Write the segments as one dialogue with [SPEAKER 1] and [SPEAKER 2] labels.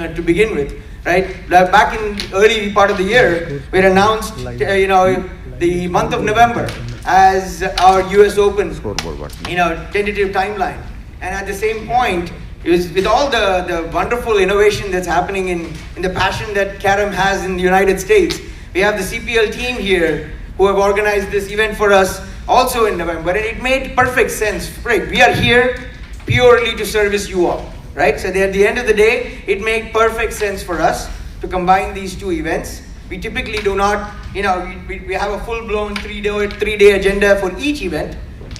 [SPEAKER 1] to begin with, right? Back in early part of the year, we had announced, the month of November as our US Open, tentative timeline. And at the same point, it was with all the wonderful innovation that's happening in the passion that Carrom has in the United States, we have the CPL team here who have organized this event for us also in November, and it made perfect sense. Right, we are here purely to service you all, right? So at the end of the day, it made perfect sense for us to combine these two events. We typically do not, we have a full-blown three-day agenda for each event.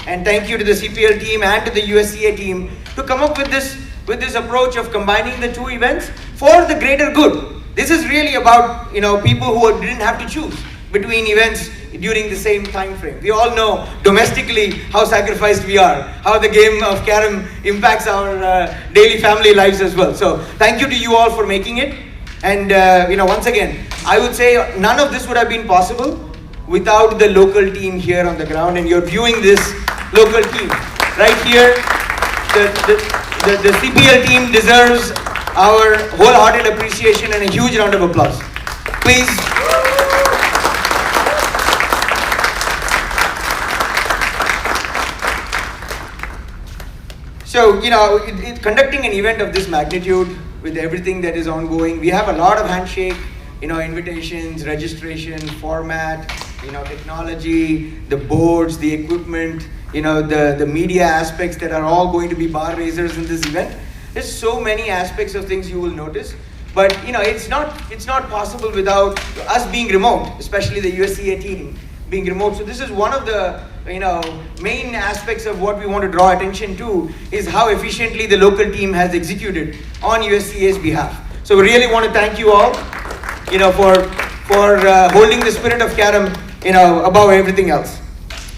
[SPEAKER 1] And thank you to the CPL team and to the USCA team to come up with this approach of combining the two events for the greater good. This is really about, people who didn't have to choose between events during the same time frame. We all know domestically how sacrificed we are, how the game of Carrom impacts our daily family lives as well. So thank you to you all for making it. And once again, I would say none of this would have been possible without the local team here on the ground. And you're viewing this local team right here. The CPL team deserves our wholehearted appreciation and a huge round of applause. Please. So, conducting an event of this magnitude with everything that is ongoing, we have a lot of handshake, invitations, registration, format, technology, the boards, the equipment, the media aspects that are all going to be bar raisers in this event. There's so many aspects of things you will notice, but it's not possible without us being remote, especially the USCA team being remote. So this is one of the main aspects of what we want to draw attention to, is how efficiently the local team has executed on USCA's behalf. So we really want to thank you all, for holding the spirit of Carrom, above everything else.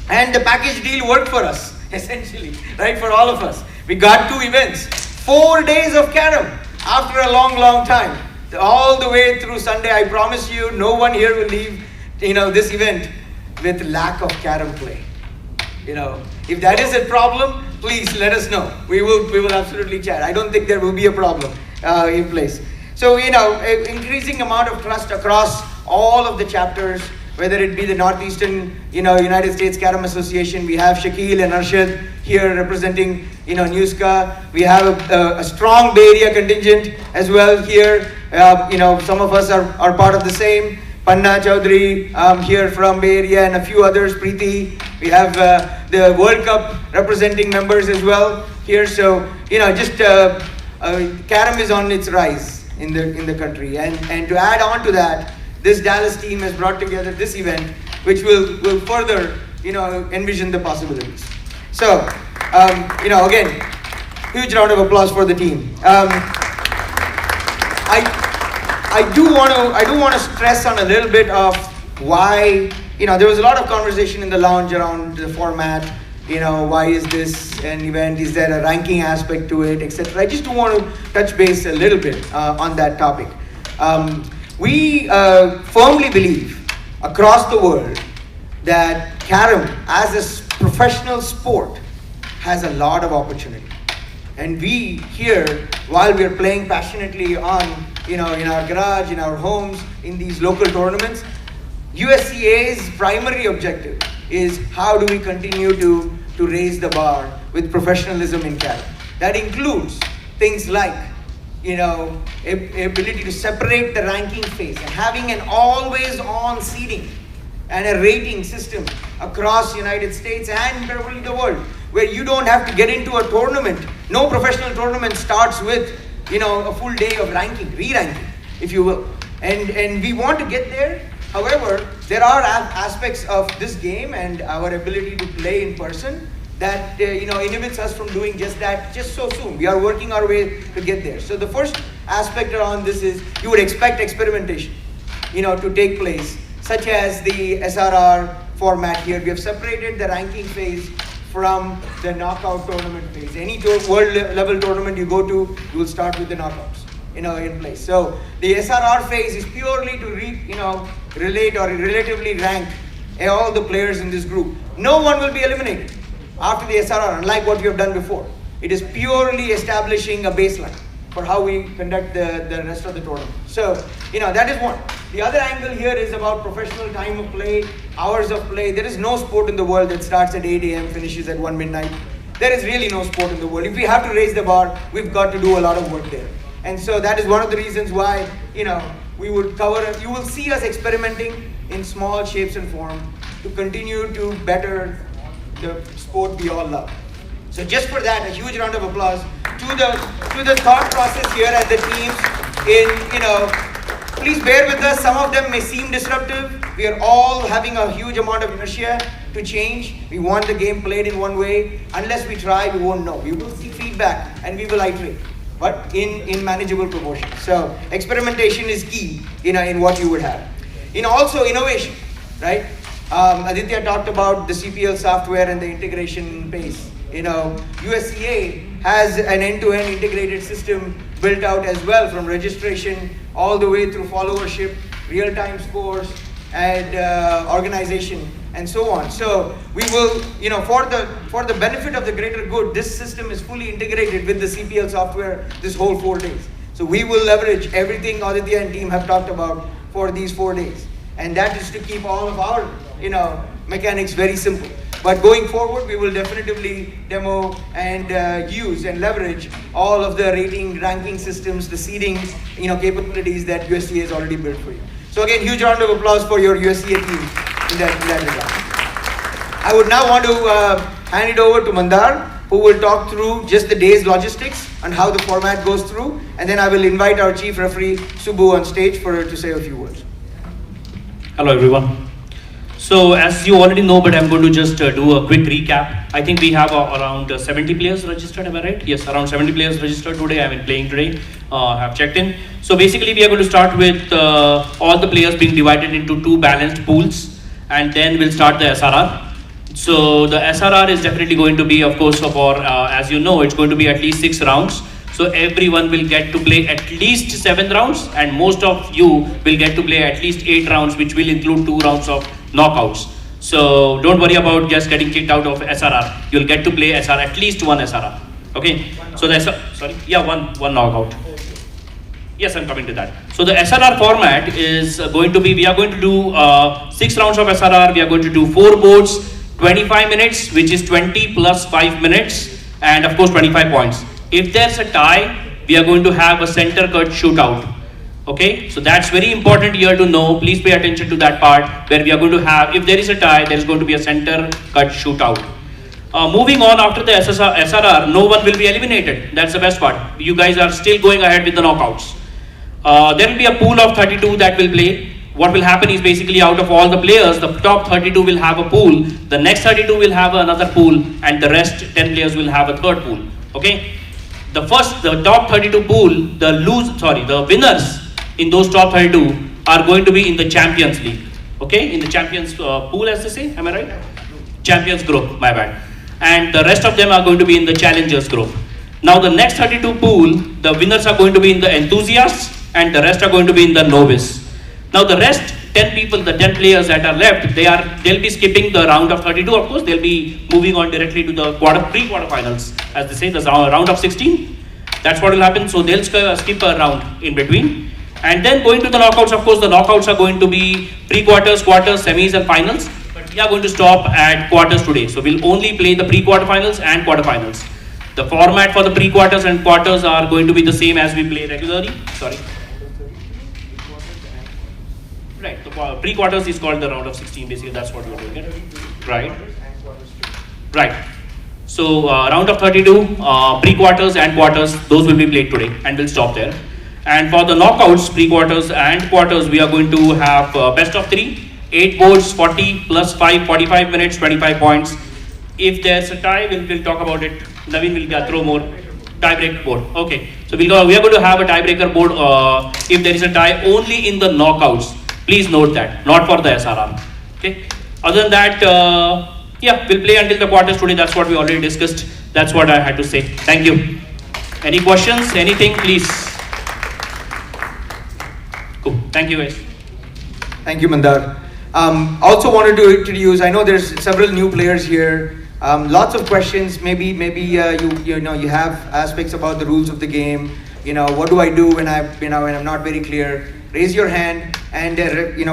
[SPEAKER 1] And the package deal worked for us, essentially, right, for all of us. We got two events, 4 days of Carrom after a long, long time, all the way through Sunday. I promise you, no one here will leave, this event with lack of Carrom play. If that is a problem, please let us know. We will absolutely chat. I don't think there will be a problem in place. So, increasing amount of trust across all of the chapters, whether it be the Northeastern, United States Carrom Association. We have Shakil and Arshad here representing, NUSCA. We have a strong Bay Area contingent as well here. Some of us are part of the same. Panna Chaudhary here from Bay Area, and a few others, Preeti. We have the World Cup representing members as well here. So, Carrom is on its rise in the country. And to add on to that, this Dallas team has brought together this event, which will further, envision the possibilities. So, again, huge round of applause for the team. I do want to stress on a little bit of why, there was a lot of conversation in the lounge around the format, why is this an event, is there a ranking aspect to it, etc. I just do want to touch base a little bit on that topic. We firmly believe across the world that Carrom as a professional sport has a lot of opportunity. And we here, while we're playing passionately on, in our garage, in our homes, in these local tournaments, USCA's primary objective is how do we continue to raise the bar with professionalism in Carrom. That includes things like, ability to separate the ranking phase and having an always-on seeding and a rating system across the United States and probably the world, where you don't have to get into a tournament. No professional tournament starts with, a full day of ranking, re-ranking, if you will. And we want to get there. However, there are aspects of this game and our ability to play in person that inhibits us from doing just that just so soon. We are working our way to get there. So the first aspect around this is you would expect experimentation, to take place, such as the SRR format here. We have separated the ranking phase from the knockout tournament phase. Any world level tournament you go to, you will start with the knockouts, in place. So the SRR phase is purely to relate or relatively rank all the players in this group. No one will be eliminated after the SRR, unlike what we have done before. It is purely establishing a baseline. for how we conduct the rest of the tournament. So, that is one. The other angle here is about professional time of play, hours of play. There is no sport in the world that starts at 8 a.m., finishes at 1 midnight. There is really no sport in the world. If we have to raise the bar, we've got to do a lot of work there. And so that is one of the reasons why, we would cover, you will see us experimenting in small shapes and form to continue to better the sport we all love. So just for that, a huge round of applause to the thought process here and the teams please bear with us. Some of them may seem disruptive. We are all having a huge amount of inertia to change. We want the game played in one way. Unless we try, we won't know. We will see feedback and we will iterate, but in manageable proportions. So experimentation is key in what you would have. Also innovation, right? Aditya talked about the CPL software and the integration pace. USCA has an end-to-end integrated system built out as well, from registration all the way through followership, real-time scores, and organization, and so on. So we will, for the benefit of the greater good, this system is fully integrated with the CPL software this whole 4 days. So we will leverage everything Aditya and team have talked about for these 4 days. And that is to keep all of our, mechanics very simple. But going forward, we will definitively demo and use and leverage all of the ranking systems, the seeding, capabilities that USCA has already built for you. So again, huge round of applause for your USCA team in that regard. I would now want to hand it over to Mandar, who will talk through just the day's logistics and how the format goes through, and then I will invite our chief referee, Subbu, on stage to say a few words.
[SPEAKER 2] Hello everyone. So as you already know, but I'm going to just do a quick recap. I think we have around 70 players registered, am I right? Yes, around 70 players registered today. I've been playing today, have checked in. So basically we are going to start with all the players being divided into 2 balanced pools, and then we'll start the SRR. So the SRR is definitely going to be, of course, as you know, it's going to be at least 6 rounds. So everyone will get to play at least 7 rounds, and most of you will get to play at least 8 rounds, which will include 2 rounds of knockouts. So don't worry about just getting kicked out of SRR. You'll get to play SR, at least 1 SRR. Okay? So the one knockout. Yes, I'm coming to that. So the SRR format is going to be, we are going to do 6 rounds of SRR. We are going to do 4 boards, 25 minutes, which is 20 plus 5 minutes, and of course 25 points. If there's a tie, we are going to have a center cut shootout. Okay, so that's very important here to know. Please pay attention to that part where we are going to have, if there is a tie, there is going to be a center cut shootout. Moving on, after the SRR, no one will be eliminated. That's the best part. You guys are still going ahead with the knockouts. There will be a pool of 32 that will play. What will happen is basically out of all the players, the top 32 will have a pool, the next 32 will have another pool, and the rest 10 players will have a third pool. Okay, the top 32 pool, the winners in those top 32 are going to be in the Champions League. Okay, in the Champions pool, as they say, am I right? Champions group, my bad. And the rest of them are going to be in the Challengers group. Now the next 32 pool, the winners are going to be in the Enthusiasts, and the rest are going to be in the Novice. Now the rest 10 people, the 10 players that are left, they'll be skipping the round of 32. Of course, they'll be moving on directly to the pre-quarterfinals, as they say, the round of 16. That's what will happen. So they'll skip a round in between. And then going to the knockouts, of course, the knockouts are going to be pre-quarters, quarters, semis, and finals. But we are going to stop at quarters today. So we'll only play the pre-quarterfinals and quarterfinals. The format for the pre-quarters and quarters are going to be the same as we play regularly. Sorry. Right, the pre-quarters is called the round of 16, basically, that's what we're doing it. Right. So round of 32, pre-quarters and quarters, those will be played today, and we'll stop there. And for the knockouts, pre-quarters and quarters, we are going to have best of 3, 8 boards, 40 plus 5, 45 minutes, 25 points. If there's a tie, we'll talk about it. Naveen will throw more. Tiebreak board. Okay, so we are going to have a tiebreaker board if there is a tie only in the knockouts. Please note that, not for the SRR. Okay. Other than that, we'll play until the quarters today. That's what we already discussed. That's what I had to say. Thank you. Any questions? Anything, please? Cool. Thank you, guys.
[SPEAKER 1] Thank you, Mandar. Also wanted to introduce. I know there's several new players here. Lots of questions. Maybe you have aspects about the rules of the game. what do I do when when I'm not very clear? Raise your hand, and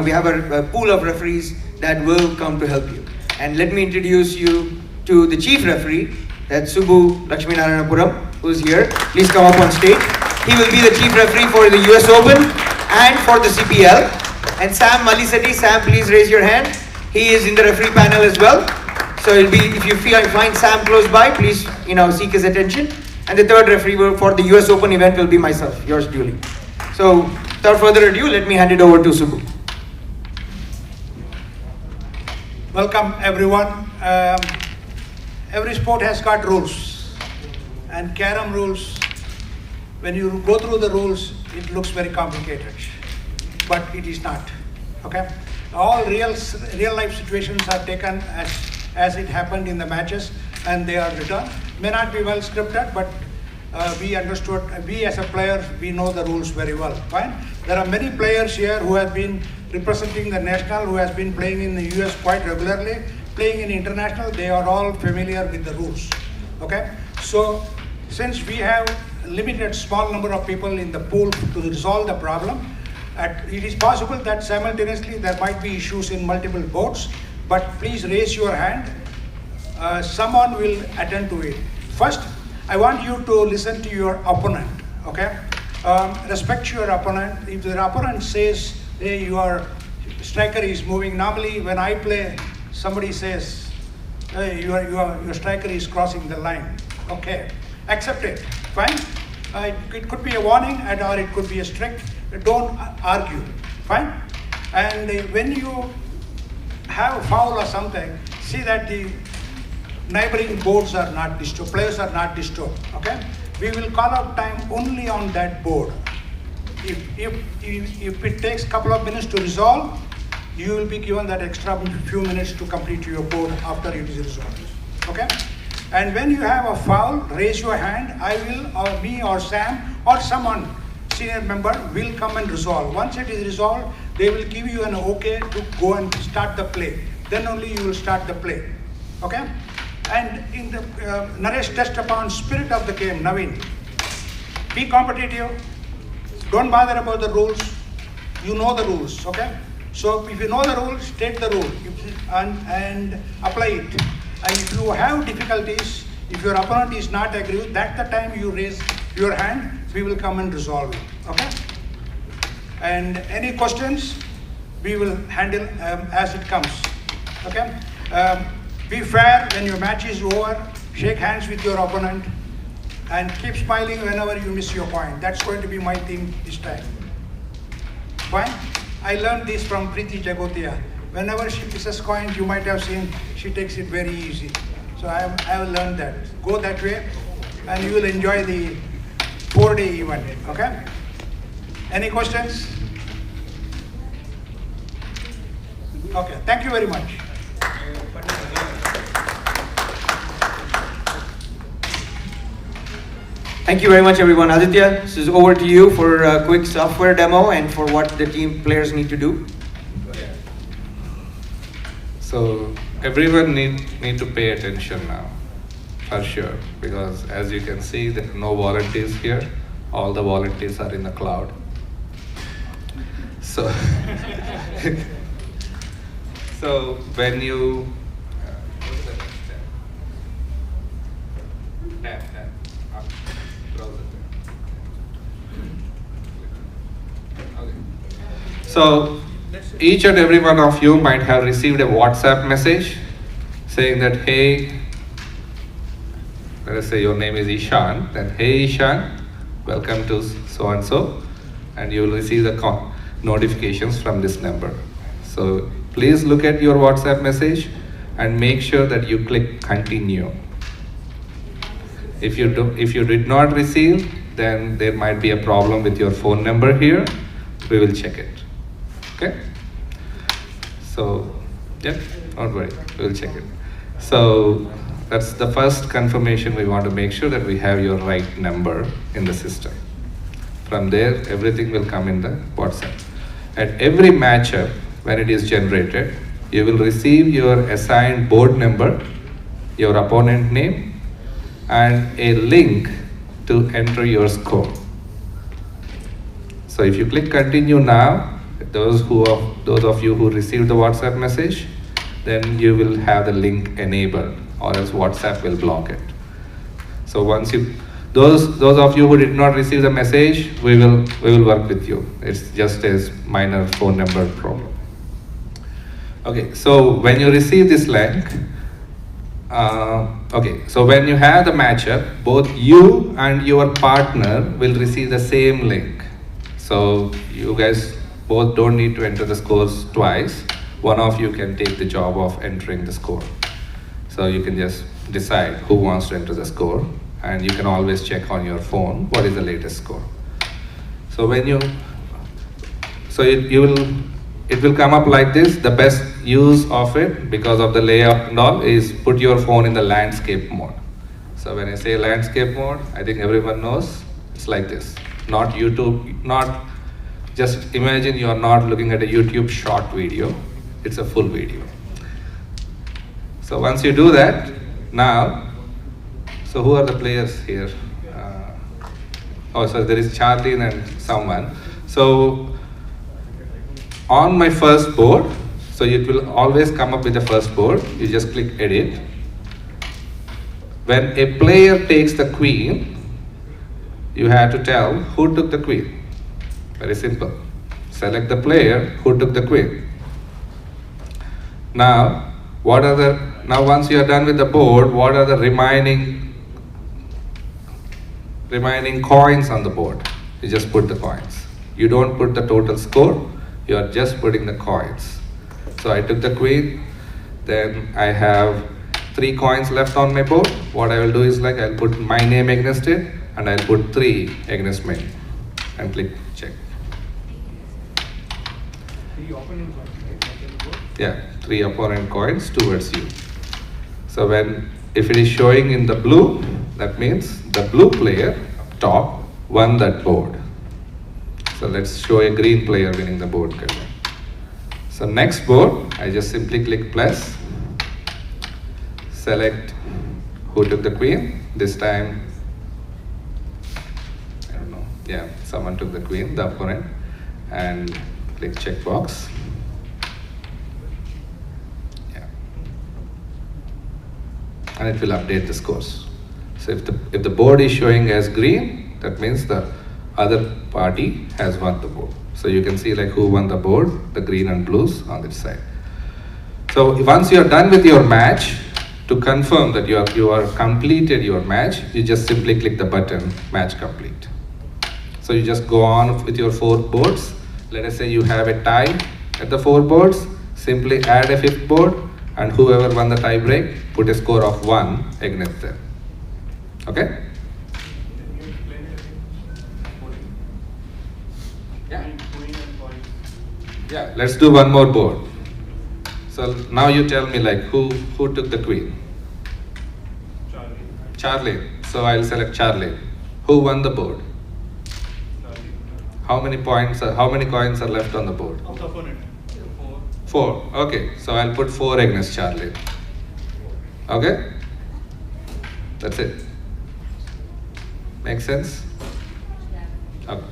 [SPEAKER 1] we have a pool of referees that will come to help you. And let me introduce you to the chief referee, that's Subbu Lakshminarayanapuram, who's here. Please come up on stage. He will be the chief referee for the US Open and for the CPL. And Sam Malisetti, Sam, please raise your hand. He is in the referee panel as well. So it'll be, if you find Sam close by, please seek his attention. And the third referee for the US Open event will be myself, yours duly. So without further ado, let me hand it over to Subbu.
[SPEAKER 3] Welcome everyone. Every sport has got rules, and carom rules, when you go through the rules, it looks very complicated, but it is not. Okay, all real life situations are taken as it happened in the matches, and they are written. May not be well scripted, but we understood. We as a player, we know the rules very well. Fine. There are many players here who have been representing the national, who has been playing in the US quite regularly, playing in international. They are all familiar with the rules. Okay, so since we have limited small number of people in the pool to resolve the problem, it is possible that simultaneously there might be issues in multiple boards, but please raise your hand. Someone will attend to it. First, I want you to listen to your opponent. Okay, respect your opponent. If the opponent says, hey, your striker is moving, normally when I play, somebody says, hey, your striker is crossing the line. Okay, accept it, fine. It could be a warning or it could be a strict. Don't argue, fine. And when you have a foul or something, see that the neighboring boards are not disturbed, players are not disturbed. Okay, we will call out time only on that board. If it takes a couple of minutes to resolve, you will be given that extra few minutes to complete your board after it is resolved. Okay? And when you have a foul, raise your hand. I will, or me, or Sam, or someone, senior member, will come and resolve. Once it is resolved, they will give you an okay to go and start the play. Then only you will start the play. Okay? And in the Naresh touched upon spirit of the game, Naveen. Be competitive. Don't bother about the rules. You know the rules, okay? So if you know the rules, take the rule and apply it. And if you have difficulties, if your opponent is not agree, that's the time you raise your hand, we will come and resolve it, okay? And any questions, we will handle as it comes, okay? Be fair when your match is over, shake hands with your opponent, and keep smiling whenever you miss your point. That's going to be my theme this time. Fine? I learned this from Preeti Jagotia. Whenever she misses coins, you might have seen, she takes it very easy. So I have learned that. Go that way, and you will enjoy the 4-day event, okay? Any questions? Okay, thank you very much.
[SPEAKER 1] Thank you very much, everyone. Aditya, this is over to you for a quick software demo and for what the team players need to do.
[SPEAKER 4] So everyone need to pay attention now, for sure, because as you can see, there are no volunteers here. All the volunteers are in the cloud. So, so when you tap, up, browser tab. Okay. So each and every one of you might have received a WhatsApp message saying that, hey, let us say your name is Ishan, then hey Ishan, welcome to so-and-so, and you will receive the notifications from this number. So please look at your WhatsApp message and make sure that you click continue. If you did not receive, then there might be a problem with your phone number here. We will check it. Okay? So, yeah, don't worry, we'll check it. So that's the first confirmation. We want to make sure that we have your right number in the system. From there, everything will come in the WhatsApp. At every matchup, when it is generated, you will receive your assigned board number, your opponent name, and a link to enter your score. So if you click continue now, those of you who received the WhatsApp message, then you will have the link enabled, or else WhatsApp will block it. So once you, those of you who did not receive the message, we will work with you. It's just a minor phone number problem. Okay, so when you receive this link, okay, so when you have the matchup, both you and your partner will receive the same link. So you guys both don't need to enter the scores twice. One of you can take the job of entering the score. So you can just decide who wants to enter the score, and you can always check on your phone what is the latest score. So when you, so it will come up like this. The best use of it, because of the layout and all, is put your phone in the landscape mode. So when I say landscape mode, I think everyone knows it's like this. Not YouTube, not just imagine you are not looking at a YouTube short video, it's a full video. So once you do that, now, so who are the players here? Oh, so there is Charlie and someone. So on my first board, so it will always come up with the first board. You just click edit. When a player takes the queen, you have to tell who took the queen. Very simple. Select the player who took the queen. Now, once you are done with the board, what are the remaining coins on the board? You just put the coins. You don't put the total score, you are just putting the coins. So I took the queen, then I have 3 coins left on my board. What I will do is, like, I'll put my name against it, and I'll put 3 against me, and click check.
[SPEAKER 3] 3 opponent coins, right?
[SPEAKER 4] Yeah, 3 opponent coins towards you. So if it is showing in the blue, that means the blue player top won that board. So let's show a green player winning the board. So next board, I just simply click plus, select who took the queen. This time, I don't know, yeah, someone took the queen, the opponent, and click checkbox. Yeah. And it will update the scores. So if the board is showing as green, that means the other party has won the board. So you can see, like, who won the board, the green and blues on this side. So once you are done with your match, to confirm that you are completed your match, you just simply click the button match complete. So you just go on with your 4 boards. Let us say you have a tie at the 4 boards, simply add a 5th board, and whoever won the tie break, put a score of 1 against them. Okay? Yeah, let's do one more board. So now you tell me, like, who took the queen? Charlie. So I'll select Charlie. Who won the board? How many coins are left on the board?
[SPEAKER 3] Of the opponent.
[SPEAKER 4] 4. Okay, so I'll put 4 against Charlie. Okay? That's it. Make sense? Okay.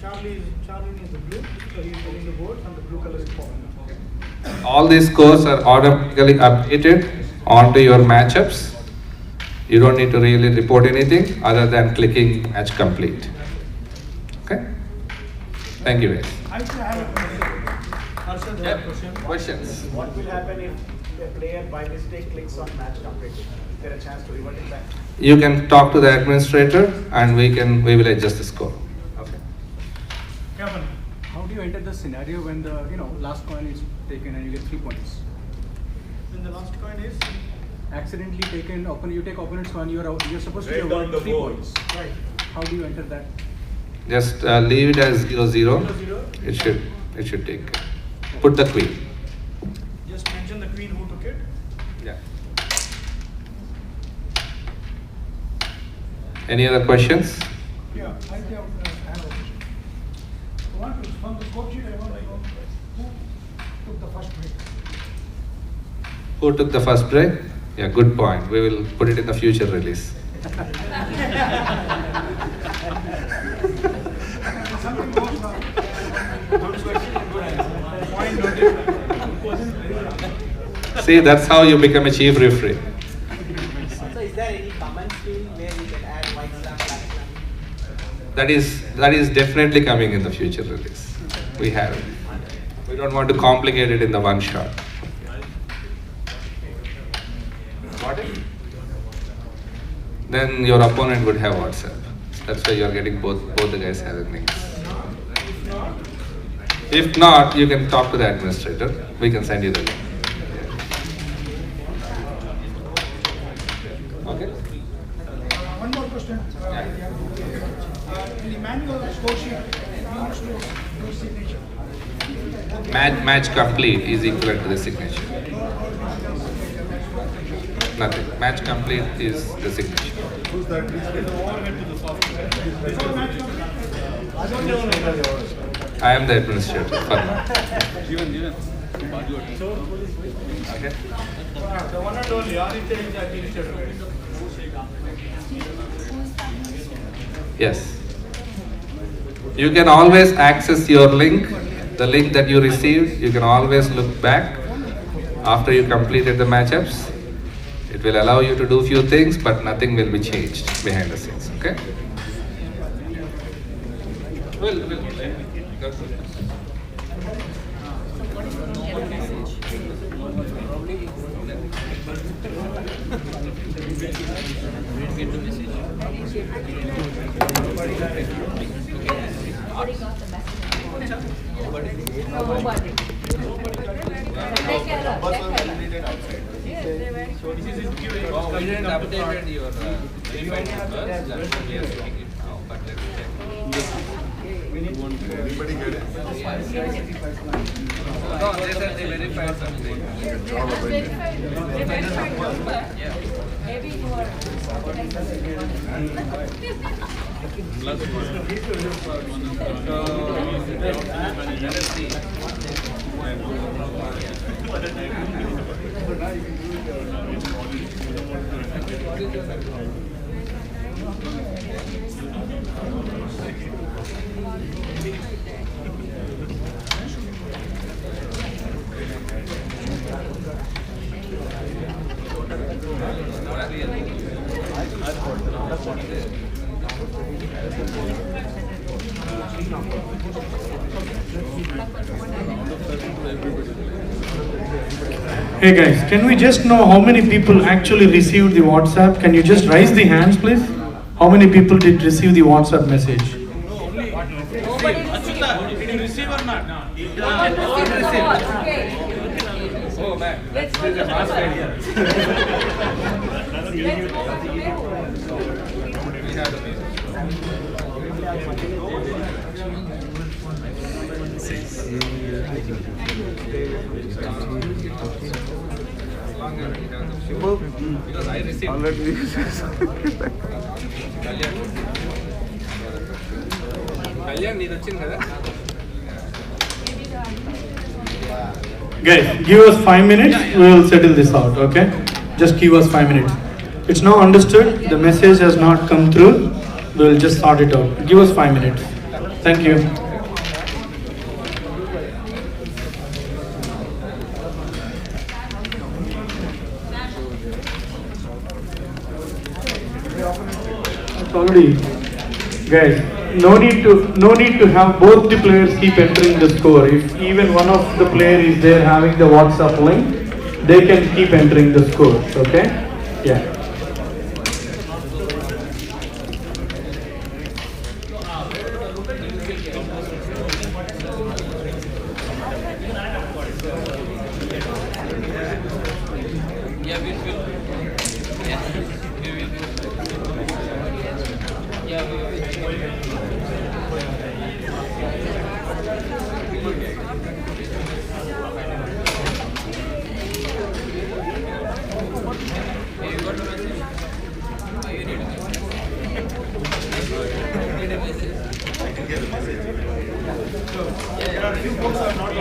[SPEAKER 3] Charlie is the blue, so he's holding the board, and the blue color is falling.
[SPEAKER 4] All these scores are automatically updated onto your matchups. You don't need to really report anything other than clicking match complete. Okay? Thank you, guys.
[SPEAKER 3] I have a question. Harshad,
[SPEAKER 4] Yeah.
[SPEAKER 3] one question.
[SPEAKER 4] Questions?
[SPEAKER 5] What will happen if a player by mistake clicks on match complete? Is there a chance to revert it back?
[SPEAKER 4] You can talk to the administrator, and we will adjust the score. Okay.
[SPEAKER 3] Yeah, Mani.
[SPEAKER 6] How do you enter the scenario when the last coin is taken and you get 3 points?
[SPEAKER 3] When the last coin is
[SPEAKER 6] Accidentally taken, you take opponent's coin, you're supposed to
[SPEAKER 7] Right
[SPEAKER 6] avoid
[SPEAKER 7] on the
[SPEAKER 6] 3
[SPEAKER 7] board.
[SPEAKER 6] points.
[SPEAKER 3] right.
[SPEAKER 6] How do you enter that?
[SPEAKER 4] Just leave it as 0-0.
[SPEAKER 3] 0-0.
[SPEAKER 4] It should take. Put the queen.
[SPEAKER 3] Just mention the queen who took it.
[SPEAKER 4] Yeah. Any other questions?
[SPEAKER 3] Yeah, I have a question. From the score sheet, I want to know who took the first break.
[SPEAKER 4] Who took the first break? Yeah, good point. We will put it in the future release.
[SPEAKER 3] Somebody
[SPEAKER 4] See, that's how you become a chief referee.
[SPEAKER 5] So is there any comment field where you can add white stamp, black stamp?
[SPEAKER 4] That is definitely coming in the future release. We have it. We don't want to complicate it in the one shot. Got it? Then your opponent would have WhatsApp. That's why you're getting both the guys having links. If not, you can talk to the administrator. We can send you the link. Okay?
[SPEAKER 3] One more question. In the manual score sheet, you used to do signature.
[SPEAKER 4] Match complete is equivalent to the signature. Nothing. Match complete is the signature. I am the administrator for now. Okay.
[SPEAKER 5] The one and only unintelligent administrator.
[SPEAKER 4] Yes. You can always access your link, the link that you received. You can always look back after you completed the matchups. It will allow you to do few things, but nothing will be changed behind the scenes. Okay? We didn't update your verified numbers. That's why we are doing it now. But let me check.
[SPEAKER 7] Everybody get it?
[SPEAKER 4] No, they said they verified something.
[SPEAKER 8] Maybe more.
[SPEAKER 9] Hey guys, can we just know how many people actually received the WhatsApp? Can you just raise the hands, please? How many people did receive the WhatsApp message?
[SPEAKER 8] Did you receive or not?
[SPEAKER 4] Oh, man.
[SPEAKER 8] Let's go to the last idea. Let's go, okay?
[SPEAKER 4] We have the meeting. Because I received. Kalyan, need వచ్చింది కదా?
[SPEAKER 9] Guys, give us 5 minutes, we will settle this out, okay? Just give us 5 minutes. It's now understood, the message has not come through, we will just sort it out. Give us 5 minutes. Thank you. It's already, guys, no need to have both the players keep entering the score. If even one of the player is there having the WhatsApp link, they can keep entering the score, okay? Yeah.